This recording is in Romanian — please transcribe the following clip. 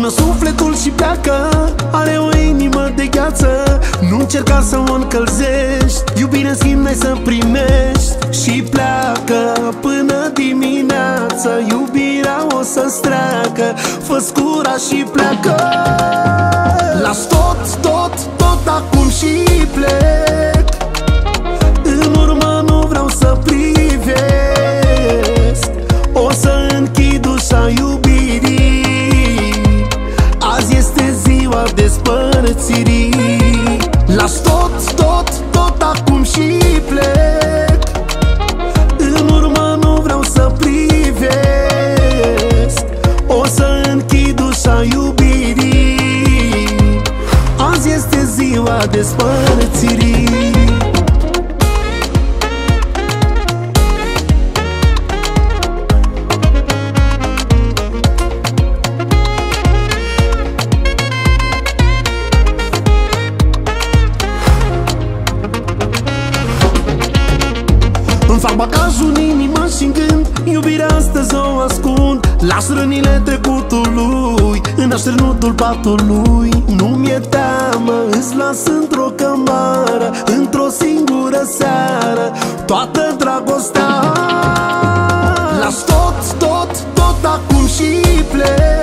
Adună sufletul și pleacă, are o inimă de gheață. Nu încerca să o încălzești, iubire în schimb n-ai să primești. Și pleacă până dimineață, iubirea o să-ți treacă. Fă scura și pleacă. Las tot, tot, tot acum și plec. În urmă nu vreau să privesc. O să închid ușa iubirii. Azi este ziua despărțirii. Las tot, tot, tot acum și plec. În urmă nu vreau să privesc. O să închid ușa iubirii. Azi este ziua despărțirii. Îmi fac bagajul în inimă și-n gând, iubirea astăzi o ascund. Las rănile trecutului în așternutul patului. Nu mi-e teamă, îți las într-o cămară, într-o singură seară toată dragostea. Las tot, tot, tot acum și plec.